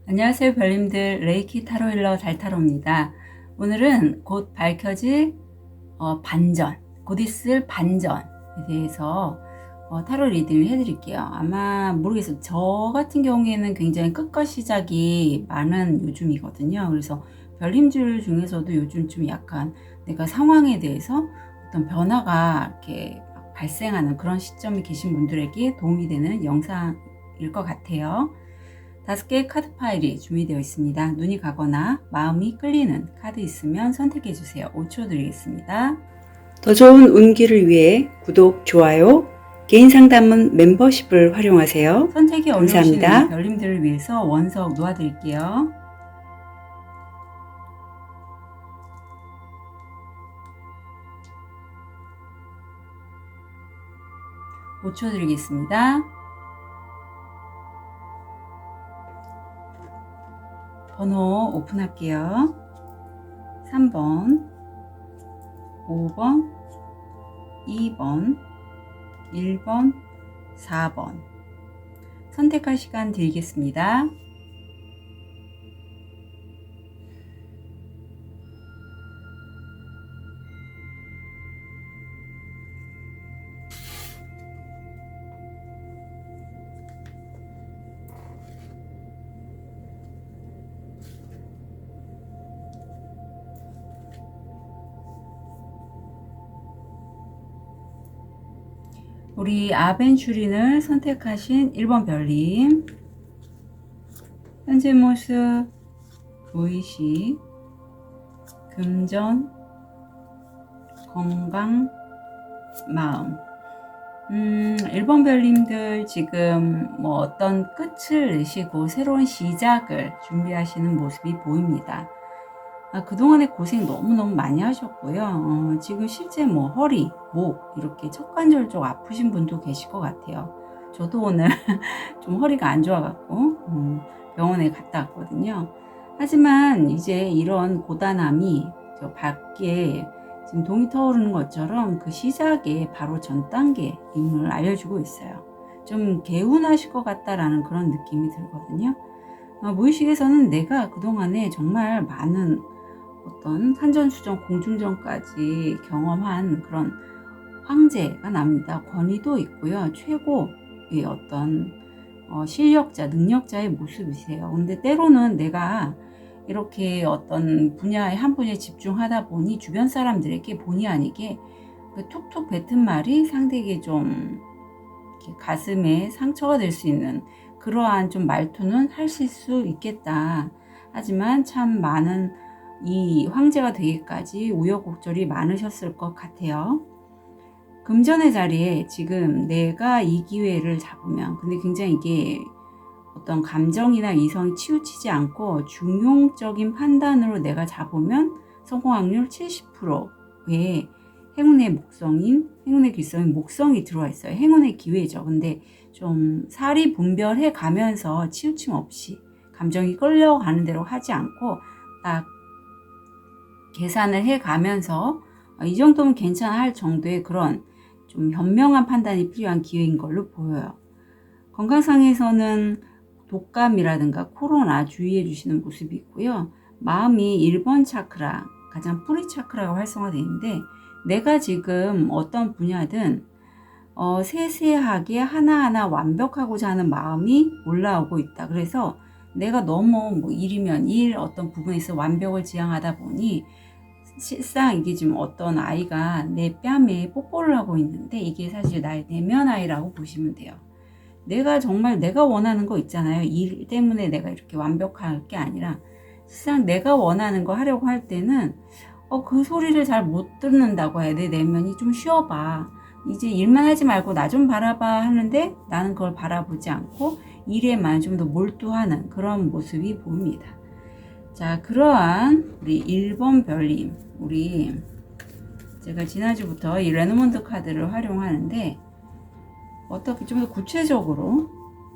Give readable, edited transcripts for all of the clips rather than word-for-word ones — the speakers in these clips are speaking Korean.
안녕하세요 별님들, 레이키 타로 힐러 달타로입니다. 오늘은 곧 밝혀질 반전, 곧 있을 반전에 대해서 타로 리딩을 해드릴게요. 아마 모르겠어요. 저 같은 경우에는 굉장히 끝과 시작이 많은 요즘이거든요. 그래서 별님들 중에서도 요즘 좀 약간 내가 상황에 대해서 어떤 변화가 이렇게 발생하는 그런 시점이 계신 분들에게 도움이 되는 영상일 것 같아요. 5개의 카드 파일이 준비되어 있습니다. 눈이 가거나 마음이 끌리는 카드 있으면 선택해 주세요. 5초 드리겠습니다. 더 좋은 운기를 위해 구독, 좋아요, 개인 상담은 멤버십을 활용하세요. 선택이 감사합니다. 어려우신 별님들을 위해서 원석 놓아드릴게요. (5초) 드리겠습니다. 번호 오픈할게요. 3번, 5번, 2번, 1번, 4번. 선택할 시간 드리겠습니다. 우리 아벤슈린을 선택하신 1번 별님, 현재 모습, 의식, 금전, 건강, 마음. 1번 별님들 지금 뭐 어떤 끝을 내시고 새로운 시작을 준비하시는 모습이 보입니다. 그동안에 고생 너무너무 많이 하셨고요. 지금 실제 뭐 허리, 목 이렇게 척관절 쪽 아프신 분도 계실 것 같아요. 저도 오늘 좀 허리가 안 좋아갖고 병원에 갔다 왔거든요. 하지만 이제 이런 고단함이 저 밖에 지금 동이 터오르는 것처럼 그 시작의 바로 전 단계임을 알려주고 있어요. 좀 개운하실 것 같다라는 그런 느낌이 들거든요. 무의식에서는 내가 그동안에 정말 많은 어떤 산전수전 공중전까지 경험한 그런 황제가 납니다. 권위도 있고요. 최고의 어떤 실력자, 능력자의 모습이세요. 근데 때로는 내가 이렇게 어떤 분야에 한 분야에 집중하다 보니 주변 사람들에게 본의 아니게 그 툭툭 뱉은 말이 상대에게 좀 이렇게 가슴에 상처가 될 수 있는 그러한 좀 말투는 하실 수 있겠다. 하지만 참 많은 이 황제가 되기까지 우여곡절이 많으셨을 것 같아요. 금전의 자리에 지금 내가 이 기회를 잡으면, 근데 굉장히 이게 어떤 감정이나 이성이 치우치지 않고 중용적인 판단으로 내가 잡으면 성공 확률 70%의 행운의 길성인 목성이 들어와 있어요. 행운의 기회죠. 근데 좀 사리 분별해 가면서 치우침 없이 감정이 끌려가는 대로 하지 않고 딱 계산을 해 가면서 이 정도면 괜찮아 할 정도의 그런 좀 현명한 판단이 필요한 기회인 걸로 보여요. 건강상에서는 독감이라든가 코로나 주의해 주시는 모습이 있고요. 마음이 1번 차크라, 가장 뿌리 차크라가 활성화되어 있는데 내가 지금 어떤 분야든 세세하게 하나하나 완벽하고자 하는 마음이 올라오고 있다. 그래서 내가 너무 뭐 일이면 일 어떤 부분에서 완벽을 지향하다 보니 실상 이게 지금 어떤 아이가 내 뺨에 뽀뽀를 하고 있는데 이게 사실 나의 내면 아이라고 보시면 돼요. 내가 정말 내가 원하는 거 있잖아요. 일 때문에 내가 이렇게 완벽할 게 아니라 실상 내가 원하는 거 하려고 할 때는 그 소리를 잘 못 듣는다고 해야 돼. 내면이 좀 쉬어봐. 이제 일만 하지 말고 나 좀 바라봐 하는데 나는 그걸 바라보지 않고 일에만 좀 더 몰두하는 그런 모습이 보입니다. 자, 그러한 우리 1번 별님, 우리 제가 지난주부터 이 레노먼드 카드를 활용하는데 어떻게 좀 더 구체적으로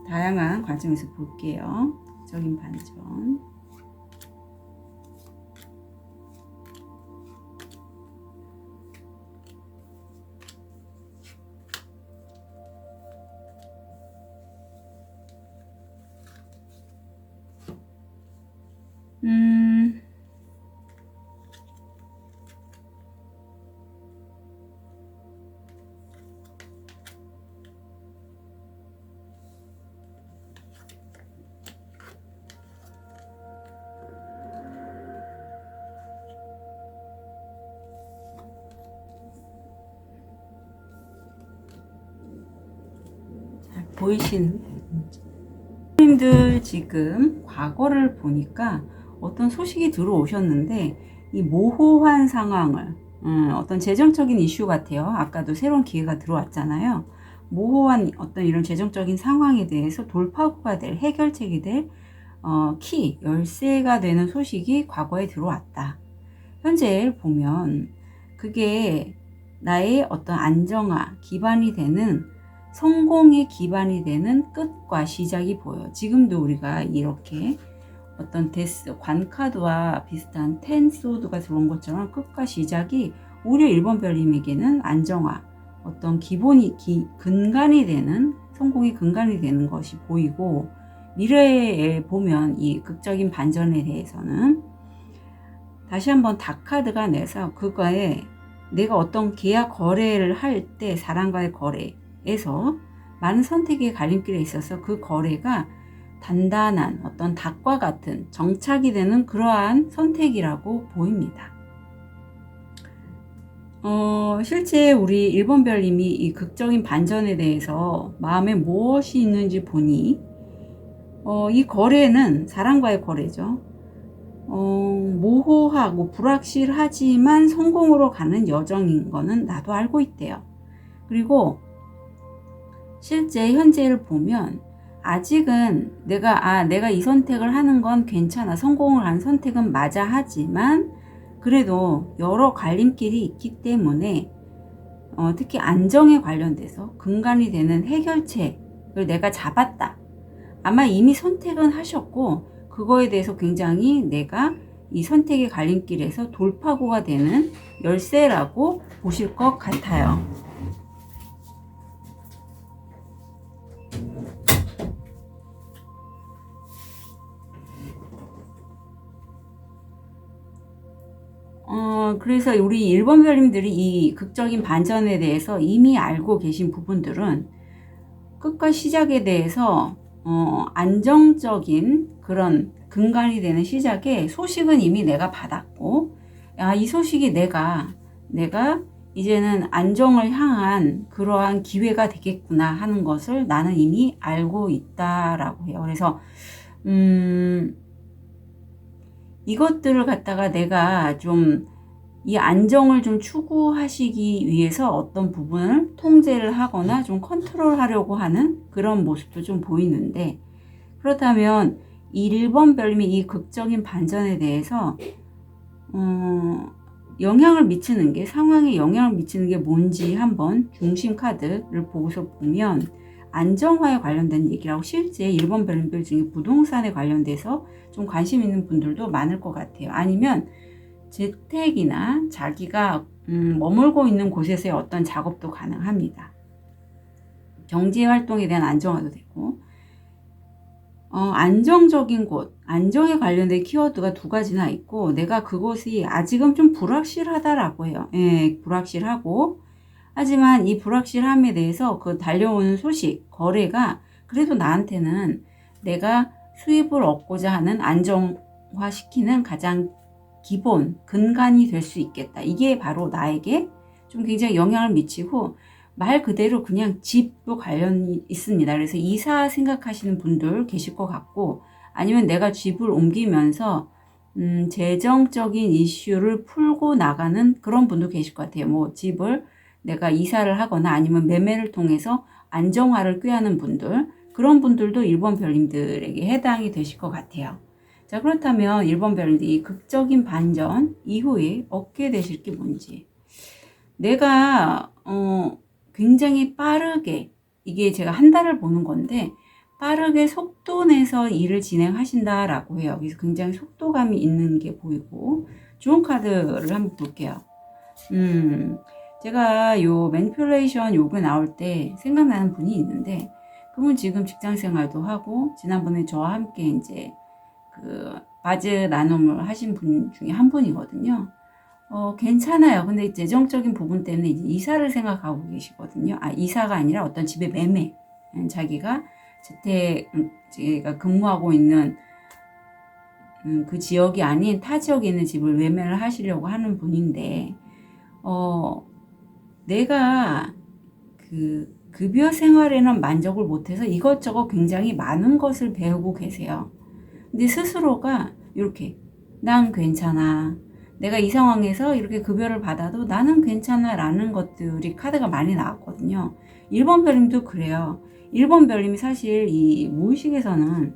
다양한 관점에서 볼게요. 적인 반전. 보이시는 님들 지금 과거를 보니까 어떤 소식이 들어오셨는데 이 모호한 상황을 어떤 재정적인 이슈 같아요. 아까도 새로운 기회가 들어왔잖아요. 모호한 어떤 이런 재정적인 상황에 대해서 돌파구가 될 해결책이 될 키, 열쇠가 되는 소식이 과거에 들어왔다. 현재 보면 그게 나의 어떤 안정화, 기반이 되는 성공의 기반이 되는 끝과 시작이 보여요. 지금도 우리가 이렇게 어떤 데스, 관카드와 비슷한 텐소드가 들어온 것처럼 끝과 시작이 오히려 1번 별님에게는 안정화, 어떤 기본이, 근간이 되는, 성공의 근간이 되는 것이 보이고, 미래에 보면 이 극적인 반전에 대해서는 다시 한번 닥카드가 내서 그거에 내가 어떤 계약 거래를 할 때 사람과의 거래에서 많은 선택의 갈림길에 있어서 그 거래가 단단한 어떤 닭과 같은 정착이 되는 그러한 선택이라고 보입니다. 실제 우리 1번 별님이 이 극적인 반전에 대해서 마음에 무엇이 있는지 보니 이 거래는 사람과의 거래죠. 모호하고 불확실하지만 성공으로 가는 여정인 거는 나도 알고 있대요. 그리고 실제 현재를 보면 아직은 내가 이 선택을 하는 건 괜찮아. 성공을 한 선택은 맞아 하지만 그래도 여러 갈림길이 있기 때문에 특히 안정에 관련돼서 근간이 되는 해결책을 내가 잡았다. 아마 이미 선택은 하셨고 그거에 대해서 굉장히 내가 이 선택의 갈림길에서 돌파구가 되는 열쇠라고 보실 것 같아요. 그래서 우리 1번 별님들이 이 극적인 반전에 대해서 이미 알고 계신 부분들은 끝과 시작에 대해서 안정적인 그런 근간이 되는 시작에 소식은 이미 내가 받았고, 이 소식이 내가 이제는 안정을 향한 그러한 기회가 되겠구나 하는 것을 나는 이미 알고 있다라고 해요. 그래서 이것들을 갖다가 내가 좀 이 안정을 좀 추구하시기 위해서 어떤 부분을 통제를 하거나 좀 컨트롤하려고 하는 그런 모습도 좀 보이는데, 그렇다면 1번 별님이 이 극적인 반전에 대해서 영향을 미치는 게, 상황에 영향을 미치는 게 뭔지 한번 중심 카드를 보고서 보면 안정화에 관련된 얘기라고, 실제 1번 별님들 중에 부동산에 관련돼서 좀 관심 있는 분들도 많을 것 같아요. 아니면 재택이나 자기가 머물고 있는 곳에서의 어떤 작업도 가능합니다. 경제 활동에 대한 안정화도 되고, 안정적인 곳, 안정에 관련된 키워드가 두 가지나 있고, 내가 그곳이 아직은 좀 불확실하다라고 해요. 예, 불확실하고, 하지만 이 불확실함에 대해서 그 달려오는 소식, 거래가 그래도 나한테는 내가 수입을 얻고자 하는 안정화시키는 가장 기본, 근간이 될 수 있겠다. 이게 바로 나에게 좀 굉장히 영향을 미치고, 말 그대로 그냥 집도 관련이 있습니다. 그래서 이사 생각하시는 분들 계실 것 같고, 아니면 내가 집을 옮기면서 재정적인 이슈를 풀고 나가는 그런 분도 계실 것 같아요. 뭐 집을 내가 이사를 하거나 아니면 매매를 통해서 안정화를 꾀하는 분들, 그런 분들도 1번 별님들에게 해당이 되실 것 같아요. 자, 그렇다면 1번 별님들이 극적인 반전 이후에 얻게 되실 게 뭔지. 내가 굉장히 빠르게, 이게 제가 한 달을 보는 건데 빠르게 속도 내서 일을 진행하신다라고 해요. 그래서 굉장히 속도감이 있는 게 보이고, 좋은 카드를 한번 볼게요. 제가 요 매니플레이션 요거 나올 때 생각나는 분이 있는데, 그분 지금 직장 생활도 하고 지난번에 저와 함께 이제 그 바즈 나눔을 하신 분 중에 한 분이거든요. 괜찮아요. 근데 재정적인 부분 때문에 이제 이사를 생각하고 계시거든요. 이사가 아니라 어떤 집의 매매. 자기가 제가 근무하고 있는 그 지역이 아닌 타 지역에 있는 집을 매매를 하시려고 하는 분인데, 내가 그 급여 생활에는 만족을 못해서 이것저것 굉장히 많은 것을 배우고 계세요. 근데 스스로가 이렇게 난 괜찮아. 내가 이 상황에서 이렇게 급여를 받아도 나는 괜찮아 라는 것들이 카드가 많이 나왔거든요. 1번 별님도 그래요. 1번 별님이 사실 이 무의식에서는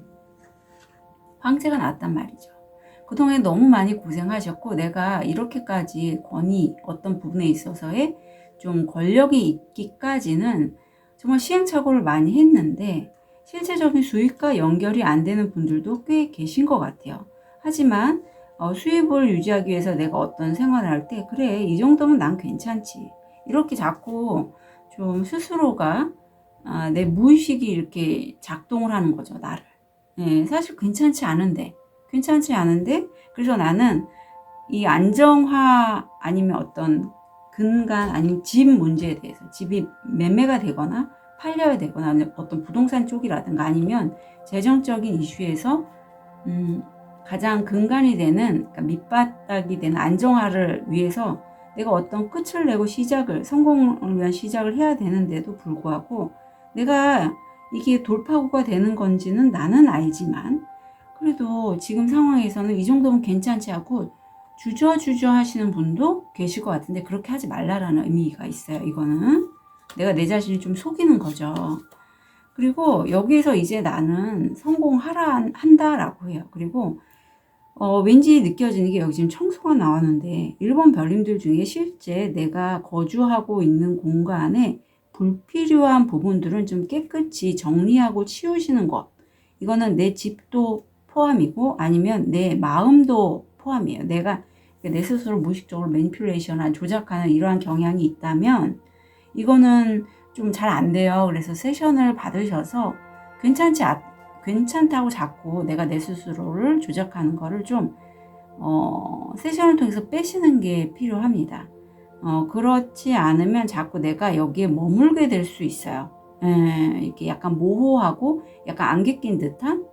황제가 나왔단 말이죠. 그동안 너무 많이 고생하셨고 내가 이렇게까지 권위 어떤 부분에 있어서의 좀 권력이 있기까지는 정말 시행착오를 많이 했는데 실제적인 수익과 연결이 안 되는 분들도 꽤 계신 것 같아요. 하지만 수입을 유지하기 위해서 내가 어떤 생활을 할 때 그래 이 정도면 난 괜찮지 이렇게 자꾸 좀 스스로가 내 무의식이 이렇게 작동을 하는 거죠. 나를. 예, 사실 괜찮지 않은데 그래서 나는 이 안정화 아니면 어떤 근간 아니면 집 문제에 대해서 집이 매매가 되거나 팔려야 되거나 아니면 어떤 부동산 쪽이라든가 아니면 재정적인 이슈에서 가장 근간이 되는 그러니까 밑바닥이 되는 안정화를 위해서 내가 어떤 끝을 내고 성공을 위한 시작을 해야 되는데도 불구하고 내가 이게 돌파구가 되는 건지는 나는 알지만 그래도 지금 상황에서는 이 정도면 괜찮지 않고 주저주저 하시는 분도 계실 것 같은데 그렇게 하지 말라라는 의미가 있어요. 이거는 내가 내 자신을 좀 속이는 거죠. 그리고 여기에서 이제 나는 한다라고 해요. 그리고 왠지 느껴지는 게 여기 지금 청소가 나왔는데 1번 별님들 중에 실제 내가 거주하고 있는 공간에 불필요한 부분들은 좀 깨끗이 정리하고 치우시는 것. 이거는 내 집도 포함이고 아니면 내 마음도 포함이에요. 내가 내 스스로 무의식적으로 매니플레이션한 조작하는 이러한 경향이 있다면 이거는 좀 잘 안 돼요. 그래서 세션을 받으셔서 괜찮다고 자꾸 내가 내 스스로를 조작하는 거를 좀 세션을 통해서 빼시는 게 필요합니다. 그렇지 않으면 자꾸 내가 여기에 머물게 될 수 있어요. 이렇게 약간 모호하고 약간 안개 낀 듯한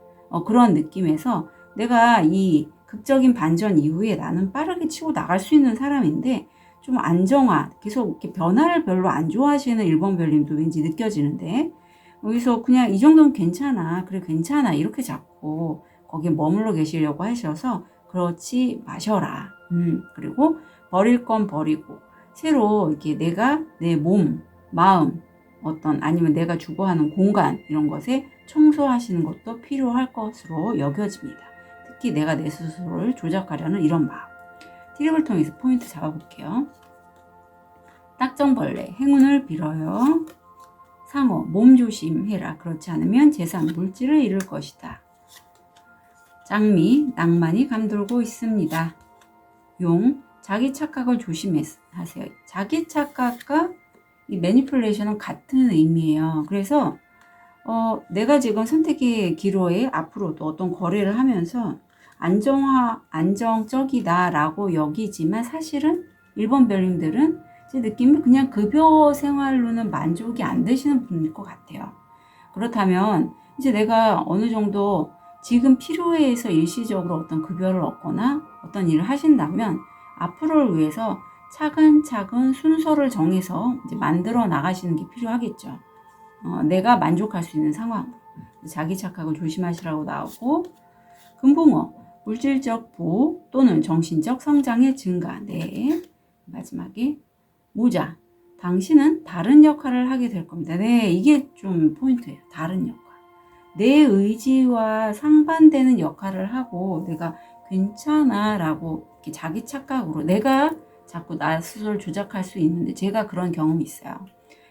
그런 느낌에서 내가 이 극적인 반전 이후에 나는 빠르게 치고 나갈 수 있는 사람인데 좀 안정화, 계속 이렇게 변화를 별로 안 좋아하시는 1번 별님도 왠지 느껴지는데 여기서 그냥 이 정도면 괜찮아. 그래 괜찮아. 이렇게 자꾸 거기에 머물러 계시려고 하셔서 그렇지 마셔라. 그리고 버릴 건 버리고 새로 이렇게 내가 내 몸, 마음 아니면 내가 주거하는 공간 이런 것에 청소하시는 것도 필요할 것으로 여겨집니다. 특히 내가 내 스스로를 조작하려는 이런 마음. 트릭을 통해서 포인트 잡아볼게요. 딱정벌레, 행운을 빌어요. 상어, 몸 조심해라. 그렇지 않으면 재산, 물질을 잃을 것이다. 장미, 낭만이 감돌고 있습니다. 용, 자기 착각을 조심하세요. 자기 착각과 이 매니플레이션은 같은 의미예요. 그래서 내가 지금 선택의 기로에 앞으로도 어떤 거래를 하면서 안정적이다라고 여기지만 사실은 1번 별님들은 제 느낌이 그냥 급여 생활로는 만족이 안 되시는 분일 것 같아요. 그렇다면 이제 내가 어느 정도 지금 필요에 의해서 일시적으로 어떤 급여를 얻거나 어떤 일을 하신다면 앞으로를 위해서 차근차근 순서를 정해서 이제 만들어 나가시는 게 필요하겠죠. 내가 만족할 수 있는 상황. 자기 착각을 조심하시라고 나오고 금붕어, 물질적 보호 또는 정신적 성장의 증가. 네. 마지막에 모자. 당신은 다른 역할을 하게 될 겁니다. 네, 이게 좀 포인트예요. 다른 역할. 내 의지와 상반되는 역할을 하고 내가 괜찮아 라고 이렇게 자기 착각으로 내가 자꾸 나 스스로를 조작할 수 있는데 제가 그런 경험이 있어요.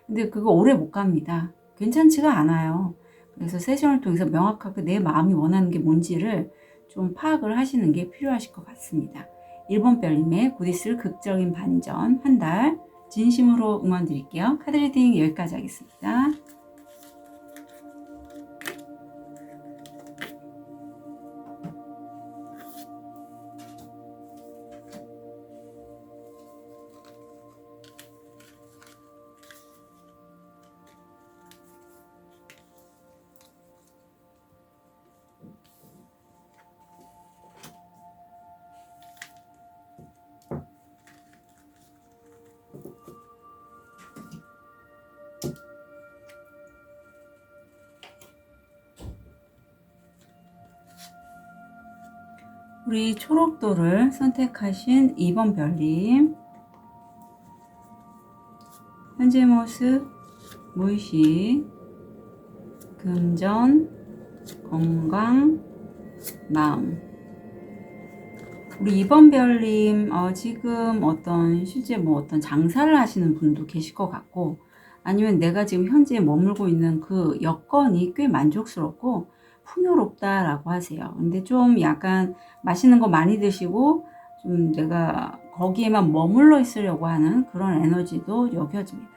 근데 그거 오래 못 갑니다. 괜찮지가 않아요. 그래서 세션을 통해서 명확하게 내 마음이 원하는 게 뭔지를 좀 파악을 하시는 게 필요하실 것 같습니다. 1번 별님의 곧 있을 극적인 반전 한 달 진심으로 응원 드릴게요. 카드 리딩 여기까지 하겠습니다. 우리 초록도를 선택하신 2번 별님, 현재 모습, 무의식, 금전, 건강, 마음. 우리 2번 별님, 지금 실제 어떤 장사를 하시는 분도 계실 것 같고, 아니면 내가 지금 현재 머물고 있는 그 여건이 꽤 만족스럽고 풍요롭다라고 하세요. 근데 좀 약간 맛있는 거 많이 드시고, 좀 내가 거기에만 머물러 있으려고 하는 그런 에너지도 여겨집니다.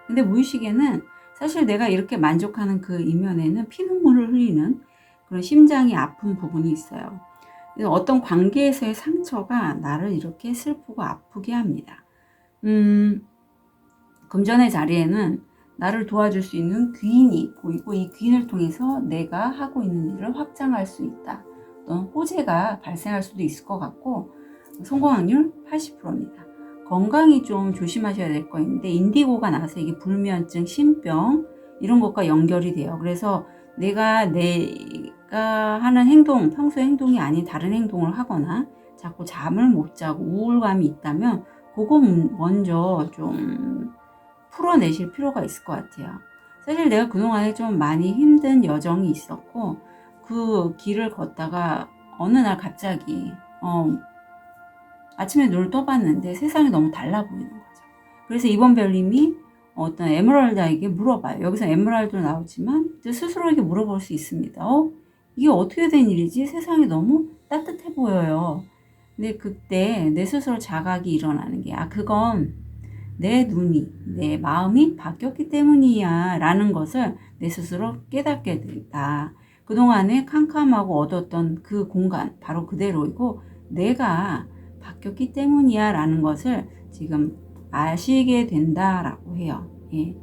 근데 무의식에는 사실 내가 이렇게 만족하는 그 이면에는 피눈물을 흘리는 그런 심장이 아픈 부분이 있어요. 그래서 어떤 관계에서의 상처가 나를 이렇게 슬프고 아프게 합니다. 금전의 자리에는 나를 도와줄 수 있는 귀인이 보이고, 이 귀인을 통해서 내가 하고 있는 일을 확장할 수 있다. 또는 호재가 발생할 수도 있을 것 같고, 성공 확률 80%입니다. 건강이 좀 조심하셔야 될 거 있는데, 인디고가 나서 이게 불면증, 신병 이런 것과 연결이 돼요. 그래서 내가 하는 행동, 평소의 행동이 아닌 다른 행동을 하거나 자꾸 잠을 못 자고 우울감이 있다면 그거 먼저 좀 풀어내실 필요가 있을 것 같아요. 사실 내가 그동안에 좀 많이 힘든 여정이 있었고, 그 길을 걷다가 어느 날 갑자기 아침에 눈을 떠봤는데 세상이 너무 달라 보이는 거죠. 그래서 이번 별님이 어떤 에메랄드에게 물어봐요. 여기서 에메랄드로 나오지만 스스로에게 물어볼 수 있습니다. 이게 어떻게 된 일이지? 세상이 너무 따뜻해 보여요. 근데 그때 내 스스로 자각이 일어나는 게, 그건 내 눈이, 내 마음이 바뀌었기 때문이야 라는 것을 내 스스로 깨닫게 된다. 그동안에 캄캄하고 어두웠던 그 공간 바로 그대로이고 내가 바뀌었기 때문이야 라는 것을 지금 아시게 된다라고 해요. 예.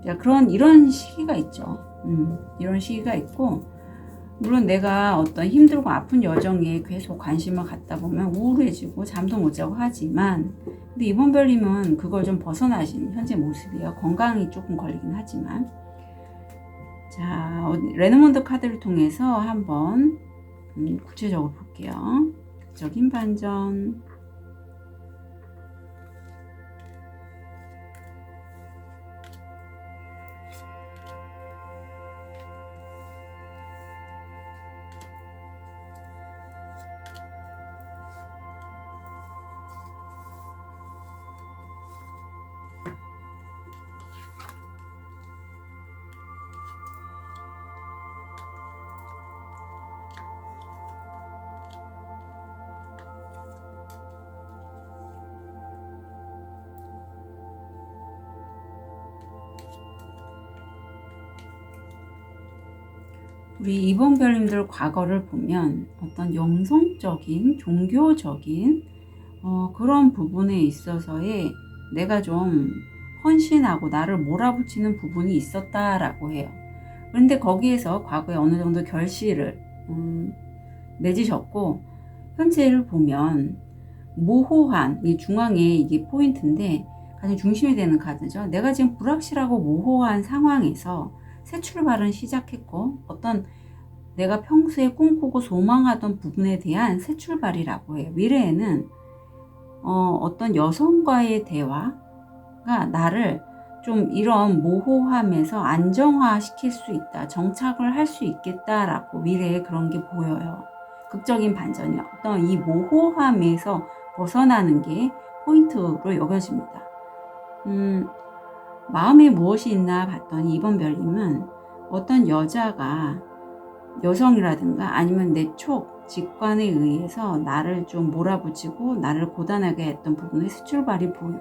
자, 이런 시기가 있죠. 이런 시기가 있고, 물론 내가 어떤 힘들고 아픈 여정에 계속 관심을 갖다 보면 우울해지고 잠도 못 자고 하지만, 근데 이번 별님은 그걸 좀 벗어나신 현재 모습이에요. 건강이 조금 걸리긴 하지만. 자, 레노먼드 카드를 통해서 한번 구체적으로 볼게요. 극적인 반전. 우리 이번 별님들 과거를 보면 어떤 영성적인, 종교적인 그런 부분에 있어서의 내가 좀 헌신하고 나를 몰아붙이는 부분이 있었다라고 해요. 그런데 거기에서 과거에 어느 정도 결실을 맺으셨고, 현재를 보면 모호한, 이 중앙에 이게 포인트인데 가장 중심이 되는 카드죠. 내가 지금 불확실하고 모호한 상황에서 새 출발은 시작했고, 어떤 내가 평소에 꿈꾸고 소망하던 부분에 대한 새 출발이라고 해요. 미래에는 어떤 여성과의 대화가 나를 좀 이런 모호함에서 안정화시킬 수 있다, 정착을 할 수 있겠다라고 미래에 그런 게 보여요. 극적인 반전이 어떤 이 모호함에서 벗어나는 게 포인트로 여겨집니다. 마음에 무엇이 있나 봤더니 이번 별님은 어떤 여성이라든가 아니면 내 직관에 의해서 나를 좀 몰아붙이고 나를 고단하게 했던 부분의 수출발이 보이고,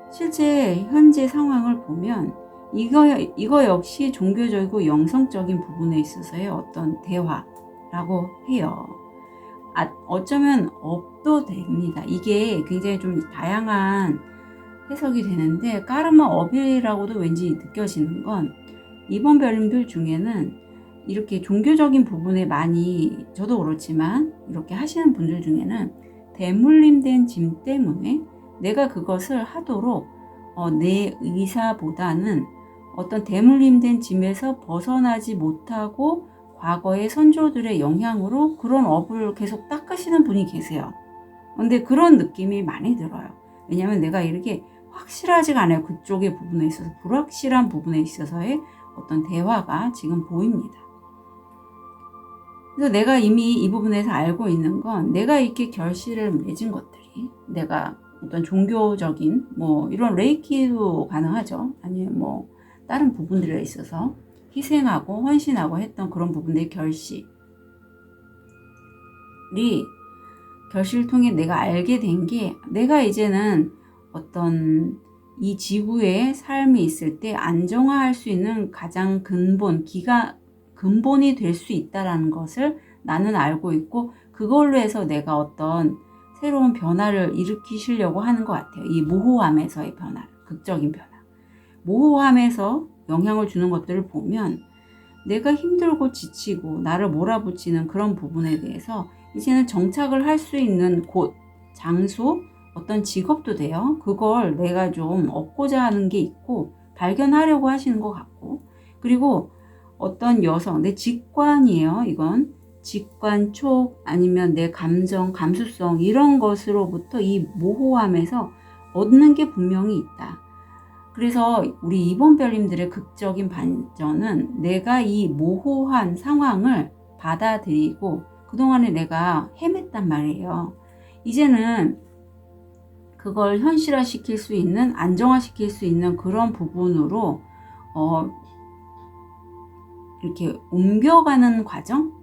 실제 현재 상황을 보면 이거 역시 종교적이고 영성적인 부분에 있어서의 어떤 대화라고 해요. 어쩌면 업도 됩니다. 이게 굉장히 좀 다양한 해석이 되는데, 까르마 업이라고도 왠지 느껴지는 건, 이번 별님들 중에는 이렇게 종교적인 부분에 많이, 저도 그렇지만 이렇게 하시는 분들 중에는 대물림된 짐 때문에 내가 그것을 하도록 내 의사보다는 어떤 대물림된 짐에서 벗어나지 못하고 과거의 선조들의 영향으로 그런 업을 계속 닦으시는 분이 계세요. 근데 그런 느낌이 많이 들어요. 왜냐하면 내가 이렇게 확실하지가 않아요. 그쪽의 부분에 있어서 불확실한 부분에 있어서의 어떤 대화가 지금 보입니다. 그래서 내가 이미 이 부분에서 알고 있는 건 내가 이렇게 결실을 맺은 것들이 내가 어떤 종교적인 뭐 이런 레이키도 가능하죠. 아니면 뭐 다른 부분들에 있어서 희생하고 헌신하고 했던 그런 부분들의 결실을 통해 내가 알게 된 게 내가 이제는 어떤 이 지구의 삶이 있을 때 안정화할 수 있는 가장 근본이 될 수 있다라는 것을 나는 알고 있고 그걸로 해서 내가 어떤 새로운 변화를 일으키시려고 하는 것 같아요. 이 모호함에서의 변화, 극적인 변화. 모호함에서 영향을 주는 것들을 보면 내가 힘들고 지치고 나를 몰아붙이는 그런 부분에 대해서 이제는 정착을 할 수 있는 곳, 장소, 어떤 직업도 돼요. 그걸 내가 좀 얻고자 하는 게 있고 발견하려고 하시는 것 같고 그리고 어떤 여성, 내 직관이에요. 이건 직관, 촉 아니면 내 감정, 감수성 이런 것으로부터 이 모호함에서 얻는 게 분명히 있다. 그래서 우리 2번 별님들의 극적인 반전은 내가 이 모호한 상황을 받아들이고 그동안에 내가 헤맸단 말이에요. 이제는 그걸 현실화시킬 수 있는, 안정화시킬 수 있는 그런 부분으로 이렇게 옮겨가는 과정?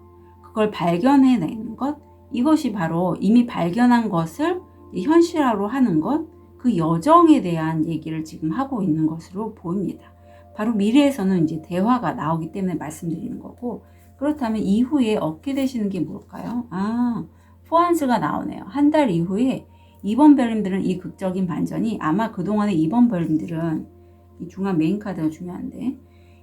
그걸 발견해내는 것? 이것이 바로 이미 발견한 것을 현실화로 하는 것? 그 여정에 대한 얘기를 지금 하고 있는 것으로 보입니다. 바로 미래에서는 이제 대화가 나오기 때문에 말씀드리는 거고 그렇다면 이후에 얻게 되시는 게 뭘까요? 포안스가 나오네요. 한 달 이후에 2번 별님들은 이 극적인 반전이 아마 그동안의 2번 별님들은 이 중앙 메인 카드가 중요한데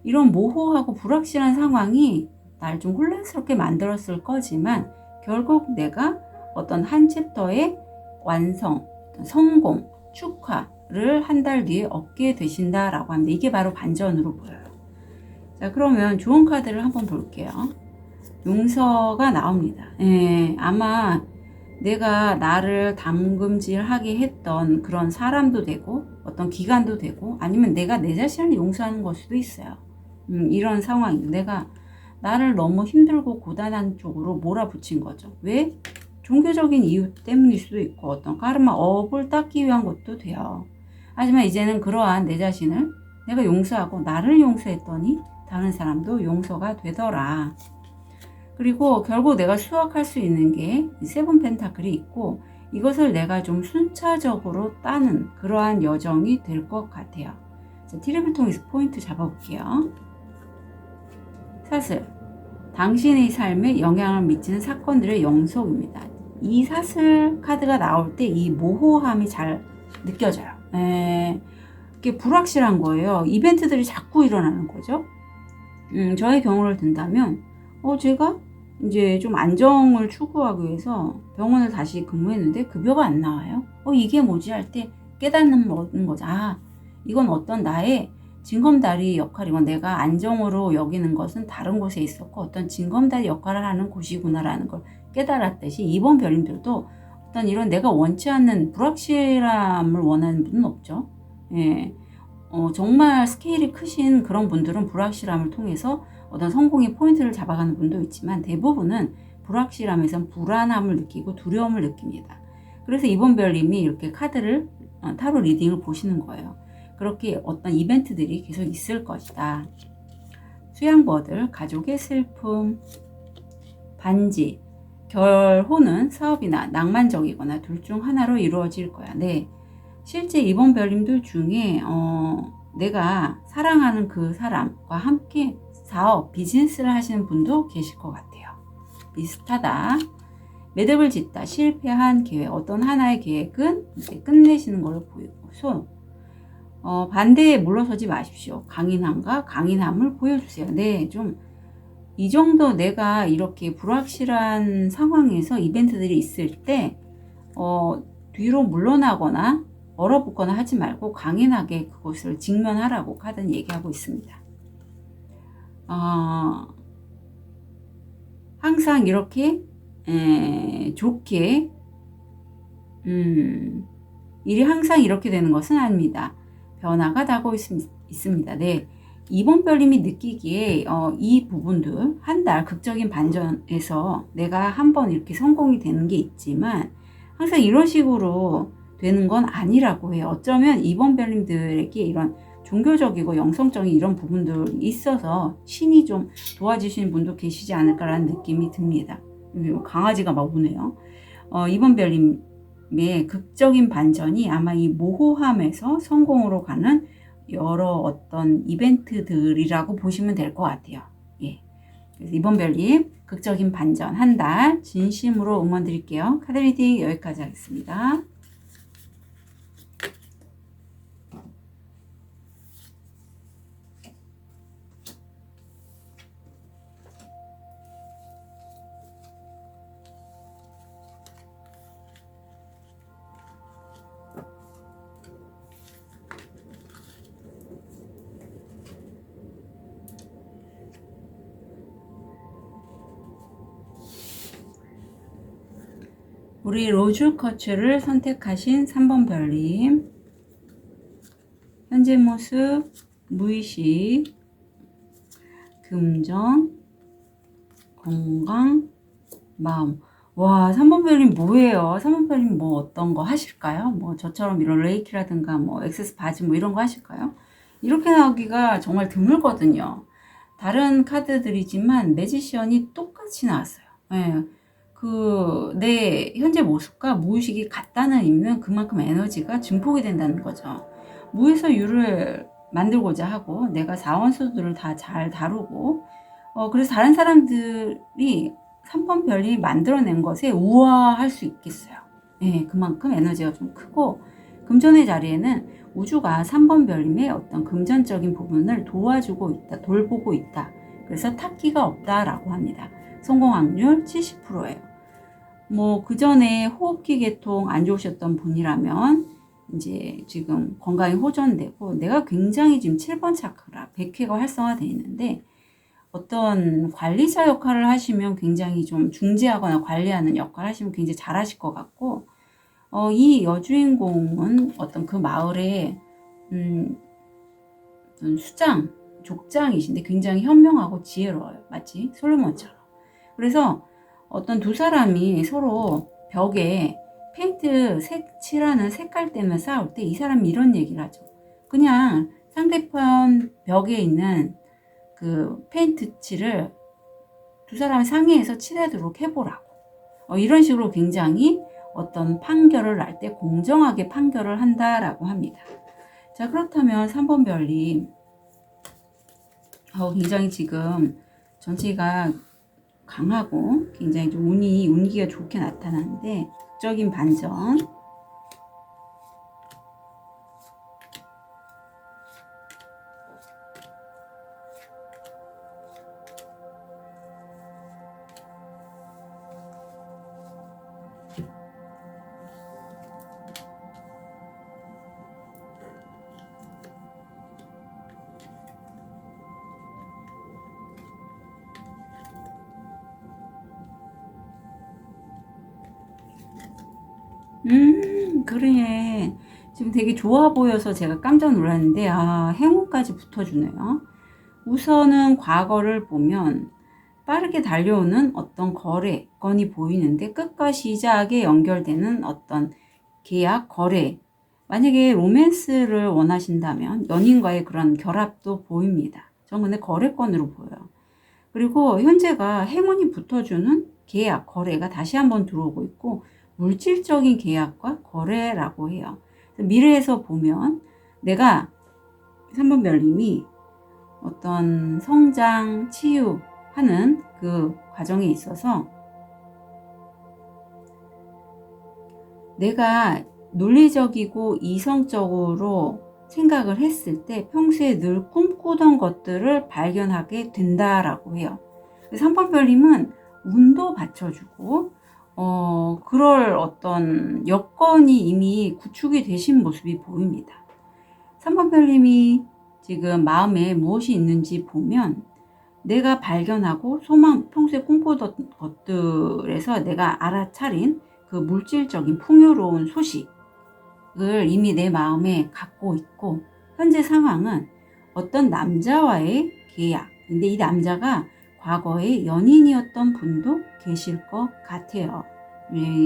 이런 모호하고 불확실한 상황이 날 좀 혼란스럽게 만들었을 거지만 결국 내가 어떤 한 챕터의 완성, 성공, 축하를 한 달 뒤에 얻게 되신다라고 합니다. 이게 바로 반전으로 보여요. 자, 그러면 좋은 카드를 한번 볼게요. 용서가 나옵니다. 아마 내가 나를 담금질하게 했던 그런 사람도 되고 어떤 기간도 되고 아니면 내가 내 자신을 용서하는 걸 수도 있어요. 이런 상황이 내가 나를 너무 힘들고 고단한 쪽으로 몰아붙인 거죠. 왜? 종교적인 이유 때문일 수도 있고 어떤 까르마 업을 닦기 위한 것도 돼요. 하지만 이제는 그러한 내 자신을 내가 용서하고 나를 용서했더니 다른 사람도 용서가 되더라. 그리고 결국 내가 수확할 수 있는 게 세븐 펜타클이 있고 이것을 내가 좀 순차적으로 따는 그러한 여정이 될 것 같아요. 자, 티립을 통해서 포인트 잡아볼게요. 사슬, 당신의 삶에 영향을 미치는 사건들의 영속입니다. 이 사슬 카드가 나올 때 이 모호함이 잘 느껴져요. 이게 불확실한 거예요. 이벤트들이 자꾸 일어나는 거죠. 저의 경우를 든다면 제가 이제 좀 안정을 추구하기 위해서 병원을 다시 근무했는데 급여가 안 나와요. 이게 뭐지 할 때 깨닫는 얻는 거죠. 이건 어떤 나의 징검다리 역할이고 내가 안정으로 여기는 것은 다른 곳에 있었고 어떤 징검다리 역할을 하는 곳이구나라는 걸 깨달았듯이 이번 별님들도 어떤 이런 내가 원치 않는 불확실함을 원하는 분은 없죠. 정말 스케일이 크신 그런 분들은 불확실함을 통해서 어떤 성공의 포인트를 잡아가는 분도 있지만 대부분은 불확실함에선 불안함을 느끼고 두려움을 느낍니다. 그래서 이번 별님이 이렇게 카드를 타로 리딩을 보시는 거예요. 그렇게 어떤 이벤트들이 계속 있을 것이다. 수양버들, 가족의 슬픔, 반지, 결혼은 사업이나 낭만적이거나 둘 중 하나로 이루어질 거야. 네, 실제 이번 별님들 중에 내가 사랑하는 그 사람과 함께 사업, 비즈니스를 하시는 분도 계실 것 같아요. 비슷하다. 매듭을 짓다, 실패한 계획, 어떤 하나의 계획은 이제 끝내시는 걸로 보이고 반대에 물러서지 마십시오. 강인함과 강인함을 보여주세요. 네, 좀 이 정도 내가 이렇게 불확실한 상황에서 이벤트들이 있을 때 뒤로 물러나거나 얼어붙거나 하지 말고 강인하게 그것을 직면하라고 카드는 얘기하고 있습니다. 항상 이렇게 좋게 일이 항상 이렇게 되는 것은 아닙니다. 변화가 다가오고 있습니다. 네. 이번 별님이 느끼기에 이 부분들 한 달 극적인 반전에서 내가 한번 이렇게 성공이 되는 게 있지만 항상 이런 식으로 되는 건 아니라고 해요. 어쩌면 이번 별님들에게 이런 종교적이고 영성적인 이런 부분들이 있어서 신이 좀 도와주시는 분도 계시지 않을까라는 느낌이 듭니다. 강아지가 막 우네요. 이번 별님의 극적인 반전이 아마 이 모호함에서 성공으로 가는 여러 어떤 이벤트들이라고 보시면 될 것 같아요. 예. 그래서 이번 별님 극적인 반전 한 달 진심으로 응원 드릴게요. 카드 리딩 여기까지 하겠습니다. 우리 로즈 커츠를 선택하신 3번 별님, 현재 모습, 무의식, 금전, 건강, 마음. 와, 3번 별님 뭐예요? 3번 별님 뭐 어떤 거 하실까요? 뭐 저처럼 이런 레이키라든가 뭐 액세스 바지 뭐 이런 거 하실까요? 이렇게 나오기가 정말 드물거든요. 다른 카드들이지만 매지션이 똑같이 나왔어요. 예. 내 현재 모습과 무의식이 같다는 의미는 그만큼 에너지가 증폭이 된다는 거죠. 무에서 유를 만들고자 하고 내가 사원수들을 다 잘 다루고 그래서 다른 사람들이 3번 별이 만들어낸 것에 우아할 수 있겠어요. 예, 그만큼 에너지가 좀 크고 금전의 자리에는 우주가 3번 별님의 어떤 금전적인 부분을 도와주고 있다, 돌보고 있다. 그래서 탁기가 없다라고 합니다. 성공 확률 70%예요. 뭐 그 전에 호흡기 계통 안 좋으셨던 분이라면 이제 지금 건강이 호전되고 내가 굉장히 지금 7번 차크라 100회가 활성화되어 있는데 어떤 관리자 역할을 하시면 굉장히 좀 중재하거나 관리하는 역할을 하시면 굉장히 잘하실 것 같고 이 여주인공은 어떤 그 마을의 어떤 수장, 족장이신데 굉장히 현명하고 지혜로워요. 마치 솔로몬처럼. 그래서 어떤 두 사람이 서로 벽에 페인트 칠하는 색깔 때문에 싸울 때 이 사람이 이런 얘기를 하죠. 그냥 상대편 벽에 있는 그 페인트 칠을 두 사람이 상의해서 칠하도록 해보라고. 이런 식으로 굉장히 어떤 판결을 할 때 공정하게 판결을 한다라고 합니다. 자, 그렇다면 3번 별님 굉장히 지금 전체가 강하고 굉장히 좀 운기가 좋게 나타나는데 극적인 반전. 그래. 지금 되게 좋아 보여서 제가 깜짝 놀랐는데, 행운까지 붙어주네요. 우선은 과거를 보면 빠르게 달려오는 어떤 거래건이 보이는데 끝과 시작에 연결되는 어떤 계약, 거래. 만약에 로맨스를 원하신다면 연인과의 그런 결합도 보입니다. 전 근데 거래건으로 보여요. 그리고 현재가 행운이 붙어주는 계약, 거래가 다시 한번 들어오고 있고 물질적인 계약과 거래라고 해요. 미래에서 보면 내가 3번 별님이 어떤 성장, 치유하는 그 과정에 있어서 내가 논리적이고 이성적으로 생각을 했을 때 평소에 늘 꿈꾸던 것들을 발견하게 된다라고 해요. 3번 별님은 운도 받쳐주고 그럴 어떤 여건이 이미 구축이 되신 모습이 보입니다. 3번 별님이 지금 마음에 무엇이 있는지 보면 내가 발견하고 평소에 꿈꾸던 것들에서 내가 알아차린 그 물질적인 풍요로운 소식을 이미 내 마음에 갖고 있고, 현재 상황은 어떤 남자와의 계약. 근데 이 남자가 과거에 연인이었던 분도 계실 것 같아요.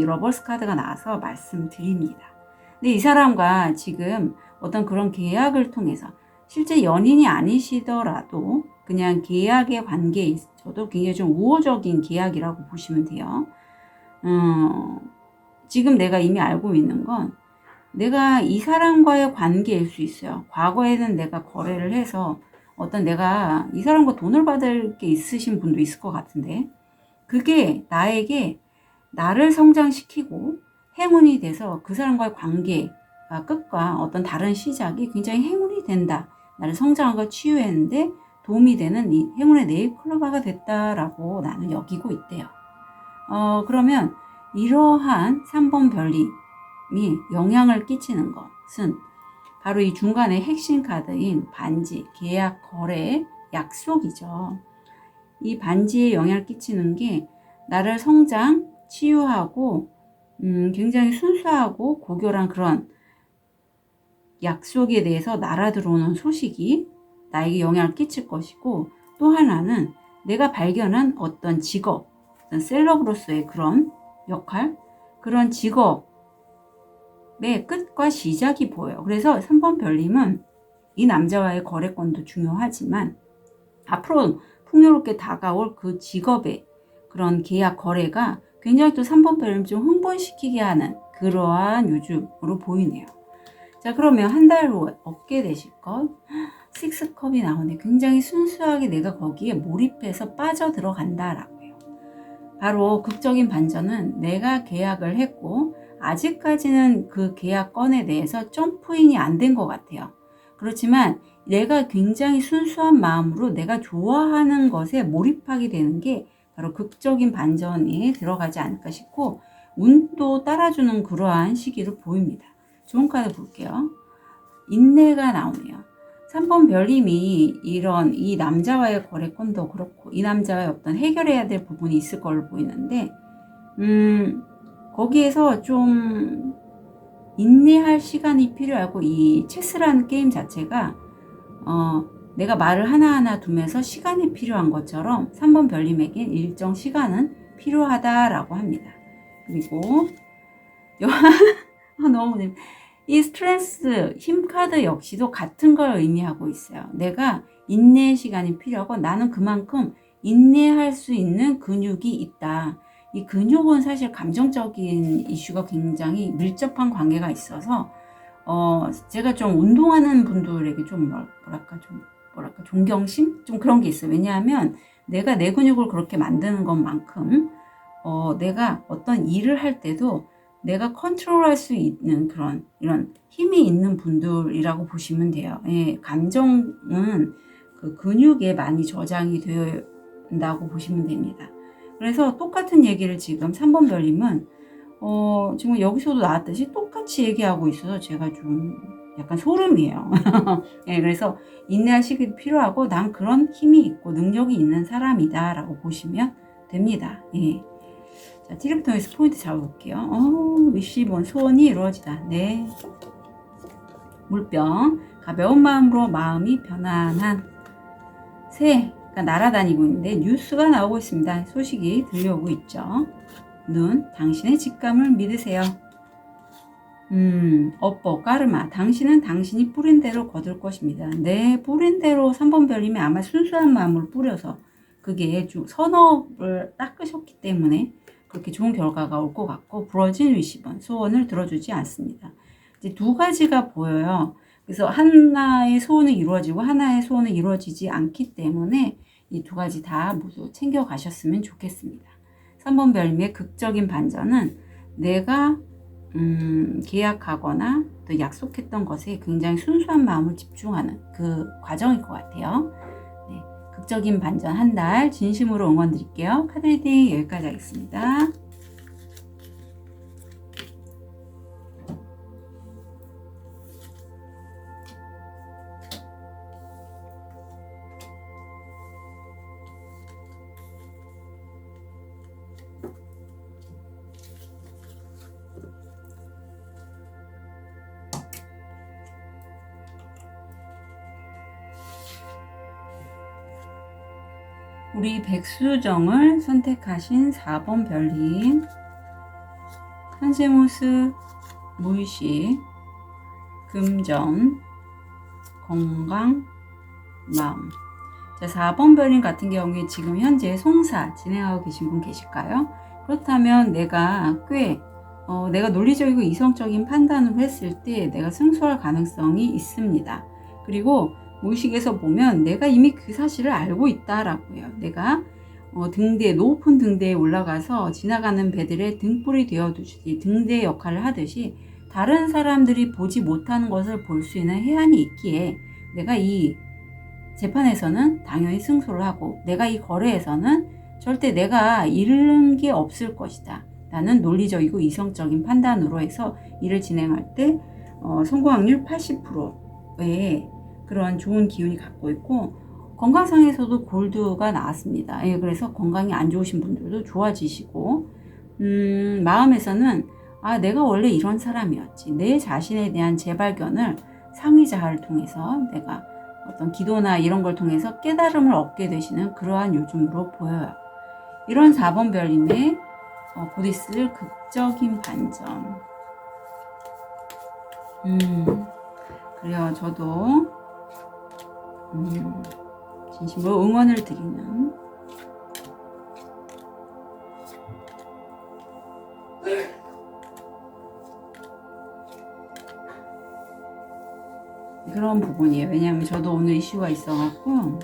러버스 카드가 나와서 말씀드립니다. 근데 이 사람과 지금 어떤 그런 계약을 통해서 실제 연인이 아니시더라도 그냥 계약의 관계에 있어도 굉장히 좀 우호적인 계약이라고 보시면 돼요. 지금 내가 이미 알고 있는 건 내가 이 사람과의 관계일 수 있어요. 과거에는 내가 거래를 해서 어떤 내가 이 사람과 돈을 받을 게 있으신 분도 있을 것 같은데, 그게 나에게 나를 성장시키고 행운이 돼서 그 사람과의 관계가 끝과 어떤 다른 시작이 굉장히 행운이 된다. 나를 성장하고 치유했는데 도움이 되는 이 행운의 네잎클로버가 됐다라고 나는 여기고 있대요. 그러면 이러한 3번 별님이 영향을 끼치는 것은 바로 이 중간에 핵심 카드인 반지, 계약, 거래, 약속이죠. 이 반지에 영향을 끼치는 게 나를 성장, 치유하고 굉장히 순수하고 고결한 그런 약속에 대해서 날아들어오는 소식이 나에게 영향을 끼칠 것이고, 또 하나는 내가 발견한 어떤 직업, 어떤 셀럽으로서의 그런 역할, 그런 직업의 끝과 시작이 보여요. 그래서 3번 별님은 이 남자와의 거래권도 중요하지만 앞으로 풍요롭게 다가올 그 직업의 그런 계약 거래가 굉장히 또 3번 별님 좀 흥분시키게 하는 그러한 요즘으로 보이네요. 자, 그러면 한 달 후 얻게 되실 것, 6컵이 나오네. 굉장히 순수하게 내가 거기에 몰입해서 빠져 들어간다라고 해요. 바로 극적인 반전은 내가 계약을 했고 아직까지는 그 계약건에 대해서 점프인이 안 된 것 같아요. 그렇지만 내가 굉장히 순수한 마음으로 내가 좋아하는 것에 몰입하게 되는 게 바로 극적인 반전이 들어가지 않을까 싶고, 운도 따라주는 그러한 시기로 보입니다. 좋은 카드 볼게요. 인내가 나오네요. 3번 별님이 이 남자와의 거래권도 그렇고 이 남자와의 어떤 해결해야 될 부분이 있을 걸로 보이는데, 거기에서 좀 인내할 시간이 필요하고, 이 체스라는 게임 자체가 내가 말을 하나하나 두면서 시간이 필요한 것처럼 3번 별님에겐 일정 시간은 필요하다라고 합니다. 그리고 너무 이 스트레스, 힘 카드 역시도 같은 걸 의미하고 있어요. 내가 인내의 시간이 필요하고 나는 그만큼 인내할 수 있는 근육이 있다. 이 근육은 사실 감정적인 이슈가 굉장히 밀접한 관계가 있어서 제가 좀 운동하는 분들에게 좀 뭐랄까 존경심? 좀 그런 게 있어요. 왜냐하면 내가 내 근육을 그렇게 만드는 것만큼 내가 어떤 일을 할 때도 내가 컨트롤할 수 있는 이런 힘이 있는 분들이라고 보시면 돼요. 예, 감정은 그 근육에 많이 저장이 되어 된다고 보시면 됩니다. 그래서 똑같은 얘기를 지금 3번 별님은 지금 여기서도 나왔듯이 똑같이 얘기하고 있어서 제가 좀 약간 소름이에요. 예, 그래서 인내할 시기도 필요하고 난 그런 힘이 있고 능력이 있는 사람이다 라고 보시면 됩니다. 예. 자, 티립통에서 포인트 잡아볼게요. 위시본 소원이 이루어지다. 네. 물병, 가벼운 마음으로 마음이 편안한 새가 날아다니고 있는데 뉴스가 나오고 있습니다. 소식이 들려오고 있죠. 눈, 당신의 직감을 믿으세요. 업보, 까르마, 당신은 당신이 뿌린 대로 거둘 것입니다. 네, 뿌린 대로 3번 별님이 아마 순수한 마음을 뿌려서 그게 좀 선업을 닦으셨기 때문에 그렇게 좋은 결과가 올 것 같고, 부러진 위시번, 소원을 들어주지 않습니다. 이제 두 가지가 보여요. 그래서 하나의 소원은 이루어지고 하나의 소원은 이루어지지 않기 때문에 이 두 가지 다 모두 챙겨 가셨으면 좋겠습니다. 3번 별님의 극적인 반전은 내가 계약하거나 또 약속했던 것에 굉장히 순수한 마음을 집중하는 그 과정일 것 같아요. 네, 극적인 반전 한 달 진심으로 응원 드릴게요. 카드 리딩 여기까지 하겠습니다. 우리 백수정을 선택하신 4번 별님. 현재 모습, 무의식, 금전, 건강, 마음. 자, 4번 별님 같은 경우에 지금 현재 송사 진행하고 계신 분 계실까요? 그렇다면 내가 내가 논리적이고 이성적인 판단을 했을 때 내가 승소할 가능성이 있습니다. 그리고 무의식에서 보면 내가 이미 그 사실을 알고 있다라고 해요. 내가 높은 등대에 올라가서 지나가는 배들의 등불이 되어주듯이 등대 역할을 하듯이 다른 사람들이 보지 못하는 것을 볼 수 있는 해안이 있기에 내가 이 재판에서는 당연히 승소를 하고 내가 이 거래에서는 절대 내가 잃는 게 없을 것이다. 나는 논리적이고 이성적인 판단으로 해서 일을 진행할 때 성공 확률 80%의 그런 좋은 기운이 갖고 있고 건강상에서도 골드가 나왔습니다. 예, 그래서 건강이 안 좋으신 분들도 좋아지시고 마음에서는 내가 원래 이런 사람이었지. 내 자신에 대한 재발견을 상의자를 통해서 내가 어떤 기도나 이런 걸 통해서 깨달음을 얻게 되시는 그러한 요즘으로 보여요. 이런 4번 별님의 곧 있을 극적인 반전. 그래요. 저도 진심으로 응원을 드리는 그런 부분이에요. 왜냐하면 저도 오늘 이슈가 있어갖고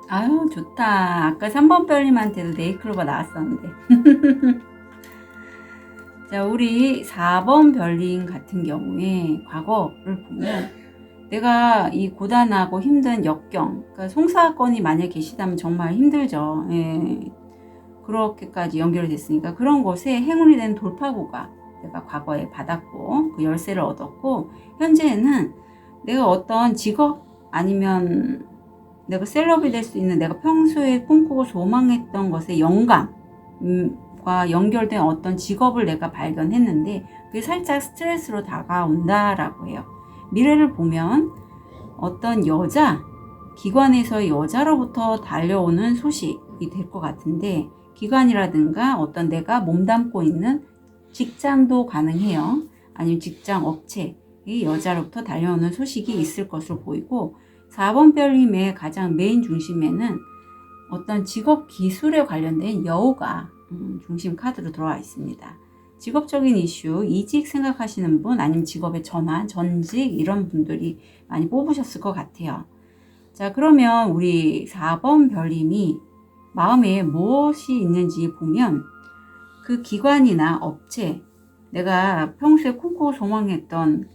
아유 좋다. 아까 3번 별님한테도 네이클로바 나왔었는데 자, 우리 4번 별님 같은 경우에 과거를 보면 내가 이 고단하고 힘든 역경, 그러니까 송사건이 만약에 계시다면 정말 힘들죠. 예. 그렇게까지 연결됐으니까 그런 곳에 행운이 된 돌파구가 내가 과거에 받았고 그 열쇠를 얻었고 현재는 내가 어떤 직업 아니면 내가 셀럽이 될 수 있는 내가 평소에 꿈꾸고 소망했던 것의 영감과 연결된 어떤 직업을 내가 발견했는데 그게 살짝 스트레스로 다가온다라고 해요. 미래를 보면 어떤 기관에서의 여자로부터 달려오는 소식이 될 것 같은데 기관이라든가 어떤 내가 몸담고 있는 직장도 가능해요. 아니면 직장 업체의 여자로부터 달려오는 소식이 있을 것으로 보이고 4번 별님의 가장 메인 중심에는 어떤 직업 기술에 관련된 여우가 중심 카드로 들어와 있습니다. 직업적인 이슈, 이직 생각하시는 분 아니면 직업의 전환, 전직 이런 분들이 많이 뽑으셨을 것 같아요. 자, 그러면 우리 4번 별님이 마음에 무엇이 있는지 보면 그 기관이나 업체, 내가 평소에 꿈꾸고 소망했던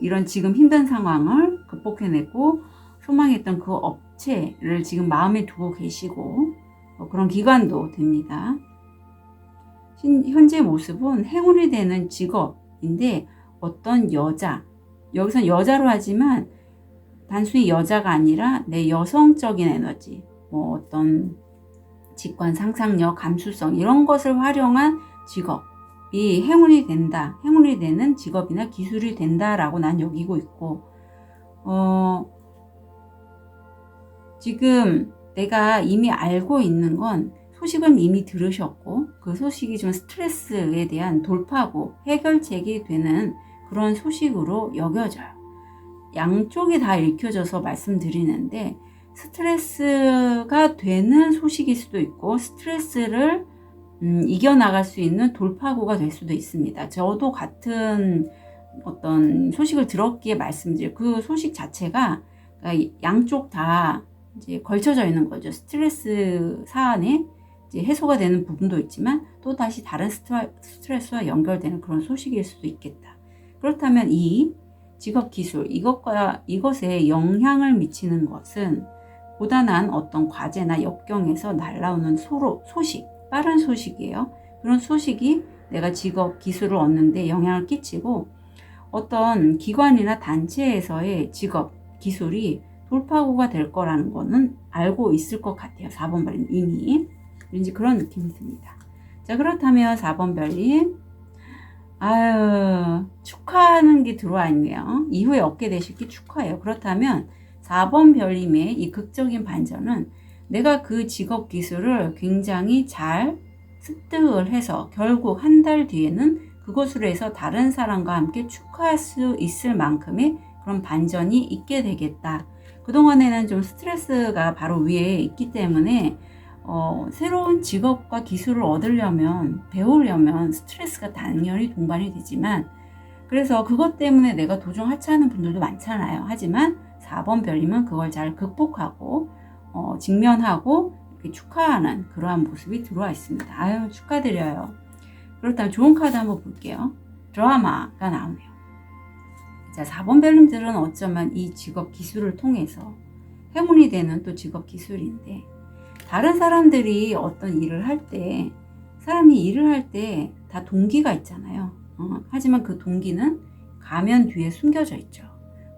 이런 지금 힘든 상황을 극복해내고 소망했던 그 업체를 지금 마음에 두고 계시고 그런 기관도 됩니다. 현재 모습은 행운이 되는 직업인데 어떤 여기선 여자로 하지만 단순히 여자가 아니라 내 여성적인 에너지, 어떤 직관, 상상력, 감수성 이런 것을 활용한 직업이 행운이 되는 직업이나 기술이 된다라고 난 여기고 있고 지금 내가 이미 알고 있는 건 소식은 이미 들으셨고 그 소식이 좀 스트레스에 대한 돌파구, 해결책이 되는 그런 소식으로 여겨져요. 양쪽이 다 읽혀져서 말씀드리는데 스트레스가 되는 소식일 수도 있고 스트레스를 이겨나갈 수 있는 돌파구가 될 수도 있습니다. 저도 같은 어떤 소식을 들었기에 말씀드릴 그 소식 자체가 양쪽 다 이제 걸쳐져 있는 거죠. 스트레스 사안에 이제 해소가 되는 부분도 있지만 또 다시 다른 스트레스와 연결되는 그런 소식일 수도 있겠다. 그렇다면 이 직업 기술 이것에 영향을 미치는 것은 고단한 어떤 과제나 역경에서 날라오는 소식, 빠른 소식이에요. 그런 소식이 내가 직업 기술을 얻는데 영향을 끼치고 어떤 기관이나 단체에서의 직업 기술이 돌파구가 될 거라는 거는 알고 있을 것 같아요. 4번 별님 이미 왠지 그런 느낌이 듭니다. 자, 그렇다면 4번 별님 축하하는 게 들어와 있네요. 이후에 얻게 되실 게 축하예요. 그렇다면 4번 별님의 이 극적인 반전은 내가 그 직업 기술을 굉장히 잘 습득을 해서 결국 한 달 뒤에는 그것으로 해서 다른 사람과 함께 축하할 수 있을 만큼의 그런 반전이 있게 되겠다. 그동안에는 좀 스트레스가 바로 위에 있기 때문에 새로운 직업과 기술을 얻으려면, 배우려면 스트레스가 당연히 동반이 되지만, 그래서 그것 때문에 내가 도중 하차하는 분들도 많잖아요. 하지만 4번 별님은 그걸 잘 극복하고 직면하고 이렇게 축하하는 그러한 모습이 들어와 있습니다. 아유, 축하드려요. 그렇다면 좋은 카드 한번 볼게요. 드라마가 나오네요. 자, 4번 별님들은 어쩌면 이 직업 기술을 통해서 행운이 되는 또 직업 기술인데, 다른 사람들이 어떤 일을 할 때, 사람이 일을 할 때 다 동기가 있잖아요. 하지만 그 동기는 가면 뒤에 숨겨져 있죠.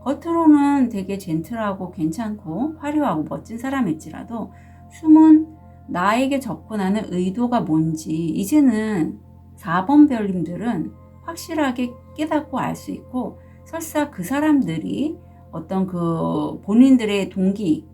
겉으로는 되게 젠틀하고 괜찮고 화려하고 멋진 사람일지라도 숨은 나에게 접근하는 의도가 뭔지 이제는 4번 별님들은 확실하게 깨닫고 알 수 있고, 설사 그 사람들이 어떤 그 본인들의 동기,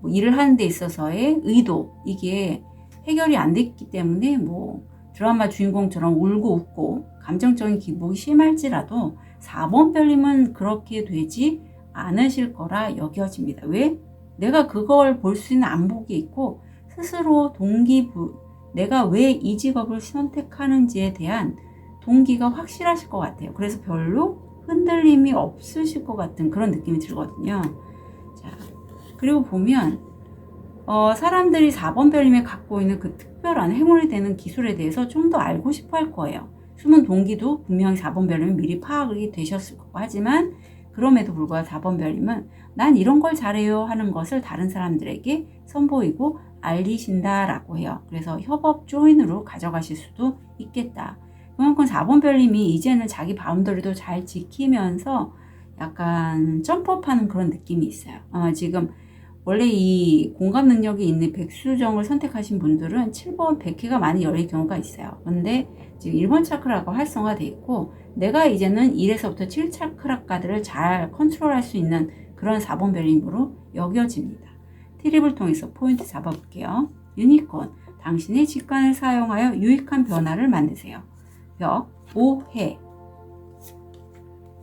뭐 일을 하는 데 있어서의 의도, 이게 해결이 안 됐기 때문에 뭐 드라마 주인공처럼 울고 웃고 감정적인 기복이 심할지라도 4번 별님은 그렇게 되지 않으실 거라 여겨집니다. 왜? 내가 그걸 볼 수 있는 안목이 있고 스스로 내가 왜 이 직업을 선택하는지에 대한 동기가 확실하실 것 같아요. 그래서 별로 흔들림이 없으실 것 같은 그런 느낌이 들거든요. 자, 그리고 보면 사람들이 4번 별님이 갖고 있는 그 특별한 행운이 되는 기술에 대해서 좀 더 알고 싶어 할 거예요. 숨은 동기도 분명히 4번 별님은 미리 파악이 되셨을 거고, 하지만 그럼에도 불구하고 4번 별님은 난 이런 걸 잘해요 하는 것을 다른 사람들에게 선보이고 알리신다라고 해요. 그래서 협업 조인으로 가져가실 수도 있겠다. 그만큼 4번 별님이 이제는 자기 바운더리도 잘 지키면서 약간 점프업하는 그런 느낌이 있어요. 지금 원래 이 공감 능력이 있는 백수정을 선택하신 분들은 7번 100회가 많이 열릴 경우가 있어요. 그런데 지금 1번 차크라가 활성화되어 있고, 내가 이제는 1에서부터 7 차크라까지를 잘 컨트롤할 수 있는 그런 4번 별님으로 여겨집니다. 트립을 통해서 포인트 잡아볼게요. 유니콘, 당신의 직관을 사용하여 유익한 변화를 만드세요. 벽, 오해,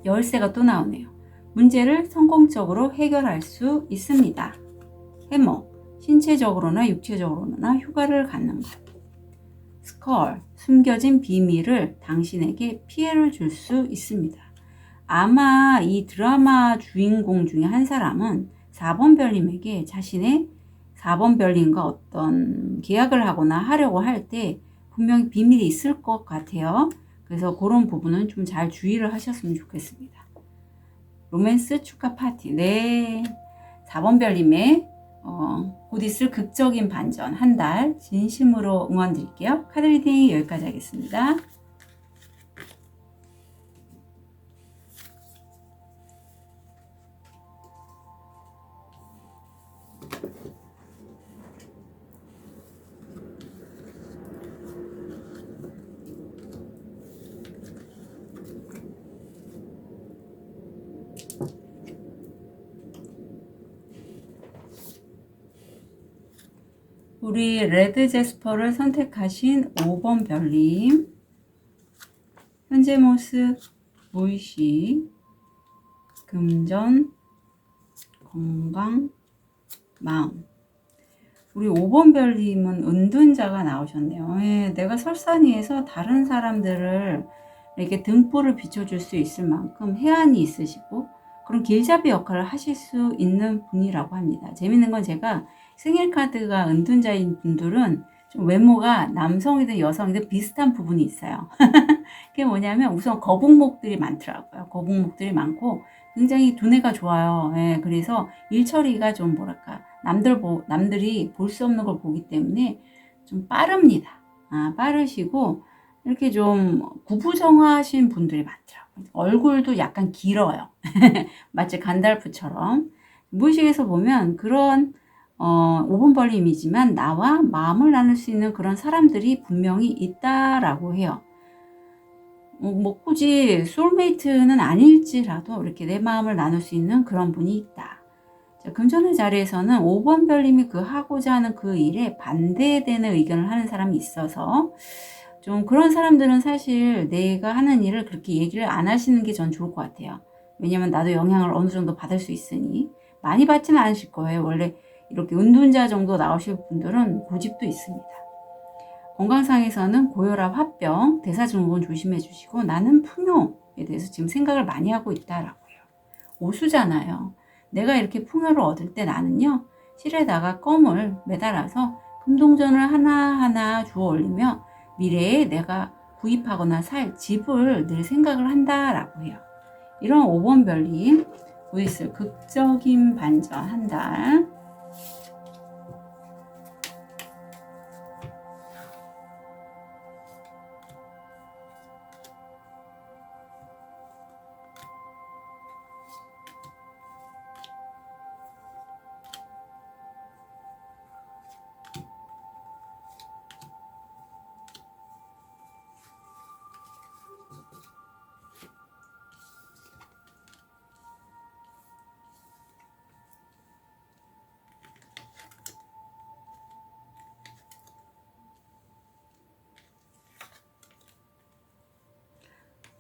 열쇠가 또 나오네요. 문제를 성공적으로 해결할 수 있습니다. 해머, 신체적으로나 육체적으로나 휴가를 갖는 것. 스컬, 숨겨진 비밀을 당신에게 피해를 줄 수 있습니다. 아마 이 드라마 주인공 중에 한 사람은 4번 별님에게 자신의 4번 별님과 어떤 계약을 하거나 하려고 할 때 분명히 비밀이 있을 것 같아요. 그래서 그런 부분은 좀 잘 주의를 하셨으면 좋겠습니다. 로맨스 축하 파티. 네. 4번 별님의 곧 있을 극적인 반전 한 달 진심으로 응원 드릴게요. 카드 리딩 여기까지 하겠습니다. 우리 레드 제스퍼를 선택하신 5번 별님, 현재 모습, 무의식, 금전, 건강, 마음. 우리 5번 별님은 은둔자가 나오셨네요. 내가 설산위에서 다른 사람들을 이렇게 등불을 비춰줄 수 있을 만큼 해안이 있으시고 그런 길잡이 역할을 하실 수 있는 분이라고 합니다. 재밌는 건 제가 생일 카드가 은둔자인 분들은 좀 외모가 남성이든 여성이든 비슷한 부분이 있어요. 그게 뭐냐면 우선 거북목들이 많더라고요. 거북목들이 많고 굉장히 두뇌가 좋아요. 그래서 일 처리가 좀 뭐랄까 남들이 볼 수 없는 걸 보기 때문에 좀 빠릅니다. 빠르시고 이렇게 좀 구부정하신 분들이 많더라고요. 얼굴도 약간 길어요. 마치 간달프처럼. 무의식에서 보면 그런 5번 벌림이지만 나와 마음을 나눌 수 있는 그런 사람들이 분명히 있다라고 해요. 뭐 굳이 소울메이트는 아닐지라도 이렇게 내 마음을 나눌 수 있는 그런 분이 있다. 자, 금전의 자리에서는 5번 별님이 그 하고자 하는 그 일에 반대되는 의견을 하는 사람이 있어서 좀 그런 사람들은 사실 내가 하는 일을 그렇게 얘기를 안 하시는 게 전 좋을 것 같아요. 왜냐면 나도 영향을 어느 정도 받을 수 있으니. 많이 받지는 않으실 거예요. 원래 이렇게 은둔자 정도 나오실 분들은 고집도 있습니다. 건강상에서는 고혈압, 화병, 대사증후군 조심해 주시고, 나는 풍요에 대해서 지금 생각을 많이 하고 있다라고요. 오수잖아요. 내가 이렇게 풍요를 얻을 때 나는요, 실에다가 껌을 매달아서 금동전을 하나하나 주워 올리며 미래에 내가 구입하거나 살 집을 늘 생각을 한다라고 해요. 이런 5번 별님, 곧 있을 극적인 반전 한 달.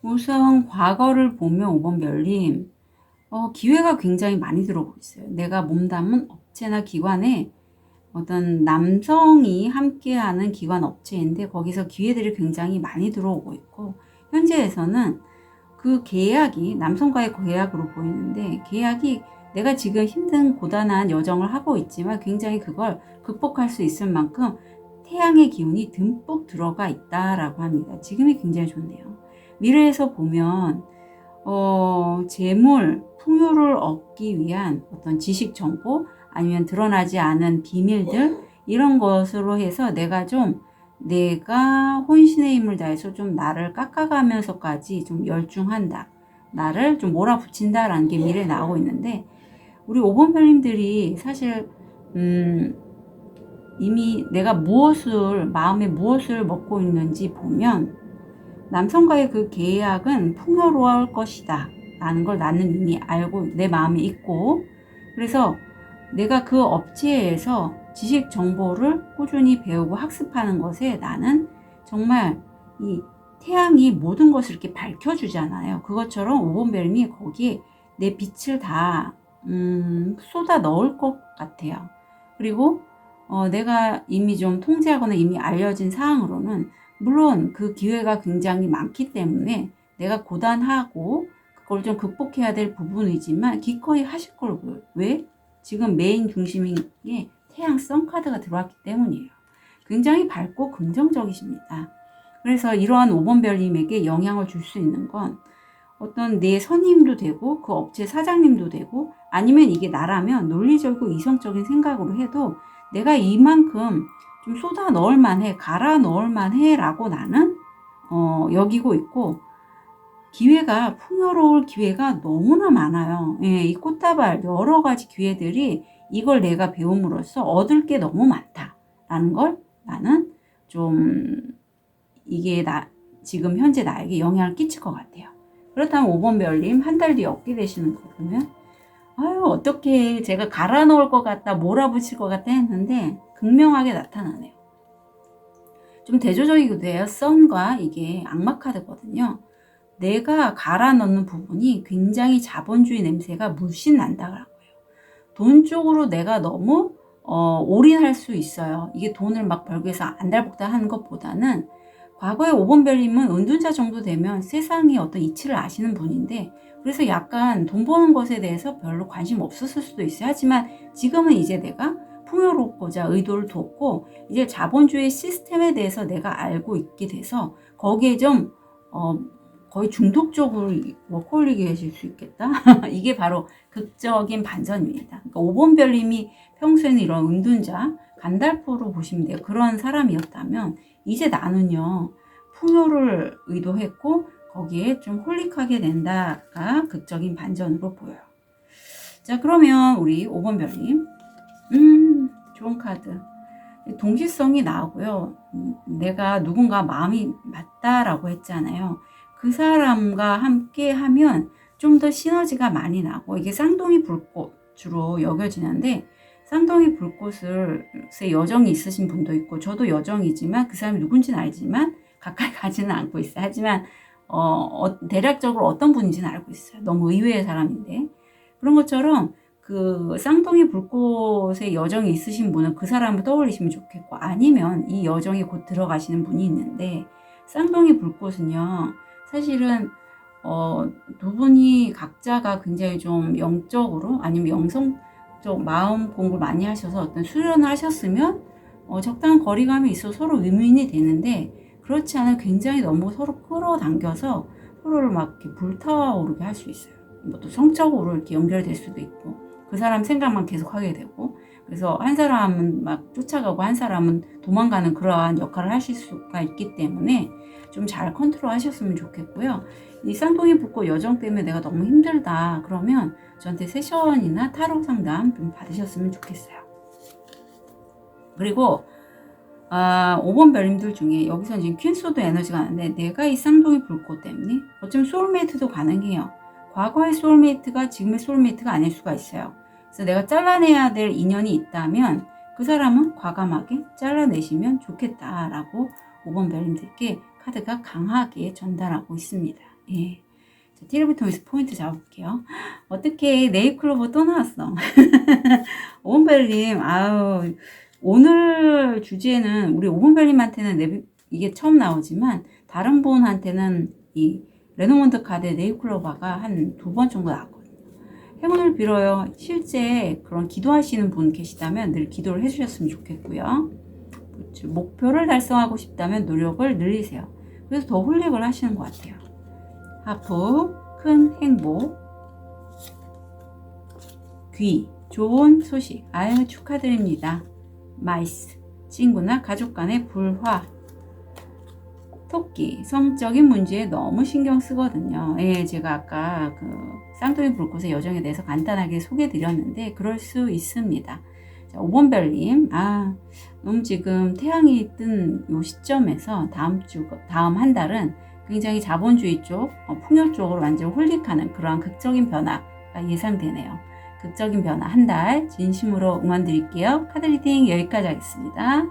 우선 과거를 보면 5번 별님, 기회가 굉장히 많이 들어오고 있어요. 내가 몸담은 업체나 기관에 어떤 남성이 함께하는 기관 업체인데 거기서 기회들이 굉장히 많이 들어오고 있고, 현재에서는 그 계약이 남성과의 계약으로 보이는데, 계약이 내가 지금 힘든 고단한 여정을 하고 있지만 굉장히 그걸 극복할 수 있을 만큼 태양의 기운이 듬뿍 들어가 있다라고 합니다. 지금이 굉장히 좋네요. 미래에서 보면 재물, 풍요를 얻기 위한 어떤 지식 정보, 아니면 드러나지 않은 비밀들, 이런 것으로 해서 내가 혼신의 힘을 다해서 좀 나를 깎아가면서까지 좀 열중한다. 나를 좀 몰아붙인다라는 게 미래에 나오고 있는데, 우리 5번 별님들이 사실, 이미 내가 마음에 무엇을 먹고 있는지 보면, 남성과의 그 계약은 풍요로울 것이다 라는 걸 나는 이미 알고 내 마음에 있고, 그래서 내가 그 업체에서 지식 정보를 꾸준히 배우고 학습하는 것에 나는 정말 이 태양이 모든 것을 이렇게 밝혀주잖아요. 그것처럼 5번 별님이 거기에 내 빛을 다 쏟아 넣을 것 같아요. 그리고 내가 이미 좀 통제하거나 이미 알려진 사항으로는, 물론 그 기회가 굉장히 많기 때문에 내가 고단하고 그걸 좀 극복해야 될 부분이지만 기꺼이 하실 거고요. 왜? 지금 메인 중심인 게 태양 선카드가 들어왔기 때문이에요. 굉장히 밝고 긍정적이십니다. 그래서 이러한 5번 별님에게 영향을 줄 수 있는 건 어떤 내 선임도 되고 그 업체 사장님도 되고, 아니면 이게 나라면 논리적이고 이성적인 생각으로 해도 내가 이만큼 좀 쏟아 넣을 만해, 갈아 넣을 만해 라고 나는 여기고 있고, 풍요로울 기회가 너무나 많아요. 예, 이 꽃다발 여러 가지 기회들이, 이걸 내가 배움으로써 얻을 게 너무 많다라는 걸 나는 좀, 이게 지금 현재 나에게 영향을 끼칠 것 같아요. 그렇다면 5번 별님 한 달 뒤에 얻게 되시는 거 보면, 아유, 어떻게 제가 갈아 넣을 것 같다, 몰아붙일 것 같다 했는데 극명하게 나타나네요. 좀 대조적이기도 해요. 선과 이게 악마 카드거든요. 내가 갈아 넣는 부분이 굉장히 자본주의 냄새가 물씬 난다고요. 돈 쪽으로 내가 너무 올인할 수 있어요. 이게 돈을 막 벌기 위해서 안달복달 하는 것보다는, 과거에 5번 별님은 은둔자 정도 되면 세상의 어떤 이치를 아시는 분인데, 그래서 약간 돈 버는 것에 대해서 별로 관심 없었을 수도 있어요. 하지만 지금은 이제 내가 풍요롭고자 의도를 뒀고, 이제 자본주의 시스템에 대해서 내가 알고 있게 돼서 거기에 좀 거의 중독적으로 워커홀릭이실 수 있겠다. 이게 바로 극적인 반전입니다. 그러니까 5번 별님이 평소에는 이런 은둔자, 간달프로 보시면 돼요. 그런 사람이었다면 이제 나는요, 풍요를 의도했고 거기에 좀 홀릭하게 된다가 극적인 반전으로 보여요. 자, 그러면 우리 5번 별님, 좋은 카드. 동시성이 나오고요. 내가 누군가 마음이 맞다라고 했잖아요. 그 사람과 함께 하면 좀 더 시너지가 많이 나고, 이게 쌍둥이 불꽃 주로 여겨지는데, 쌍둥이 불꽃에 여정이 있으신 분도 있고, 저도 여정이지만 그 사람이 누군지는 알지만 가까이 가지는 않고 있어요. 하지만 대략적으로 어떤 분인지는 알고 있어요. 너무 의외의 사람인데. 그런 것처럼 그 쌍둥이 불꽃의 여정이 있으신 분은 그 사람을 떠올리시면 좋겠고, 아니면 이 여정에 곧 들어가시는 분이 있는데, 쌍둥이 불꽃은요, 사실은 두 분이 각자가 굉장히 좀 영적으로 아니면 영성적 마음 공부를 많이 하셔서 어떤 수련을 하셨으면 적당한 거리감이 있어 서로 윈윈이 되는데, 그렇지 않으면 굉장히 너무 서로 끌어당겨서 서로를 막 이렇게 불타오르게 할 수 있어요. 뭐 또 성적으로 이렇게 연결될 수도 있고, 그 사람 생각만 계속 하게 되고, 그래서 한 사람은 막 쫓아가고 한 사람은 도망가는 그러한 역할을 하실 수가 있기 때문에 좀 잘 컨트롤 하셨으면 좋겠고요. 이 쌍둥이 불꽃 여정 때문에 내가 너무 힘들다 그러면 저한테 세션이나 타로 상담 좀 받으셨으면 좋겠어요. 그리고 5번 별님들 중에 여기서 지금 퀸소드 에너지가 나는데, 내가 이 쌍둥이 불꽃 때문에 어쩌면 소울메이트도 가능해요. 과거의 소울메이트가 지금의 소울메이트가 아닐 수가 있어요. 그래서 내가 잘라내야 될 인연이 있다면 그 사람은 과감하게 잘라내시면 좋겠다라고 5번 별님들께 카드가 강하게 전달하고 있습니다. 예. 자, 티를 통해서 포인트 잡아볼게요. 어떻게 네잎클로버 또 나왔어. 5번 별님, 아우, 오늘 주제는 우리 5번 별님한테는 이게 처음 나오지만 다른 분한테는 이 레노몬드 카드의 네잎클로버가 한 2번 정도 나왔거든요. 행운을 빌어요. 실제 그런 기도하시는 분 계시다면 늘 기도를 해주셨으면 좋겠고요. 목표를 달성하고 싶다면 노력을 늘리세요. 그래서 더 홀릭을 하시는 것 같아요. 하프, 큰 행복, 귀, 좋은 소식, 아유 축하드립니다. 마이스, 친구나 가족 간의 불화, 토끼, 성적인 문제에 너무 신경 쓰거든요. 예, 제가 아까 그 쌍둥이 불꽃의 여정에 대해서 간단하게 소개드렸는데 그럴 수 있습니다. 자, 5번 별님, 너무 지금 태양이 뜬 요 시점에서 다음 한 달은 굉장히 자본주의 쪽, 풍요 쪽으로 완전 홀릭하는 그러한 극적인 변화가 예상되네요. 극적인 변화 한 달 진심으로 응원 드릴게요. 카드 리딩 여기까지 하겠습니다.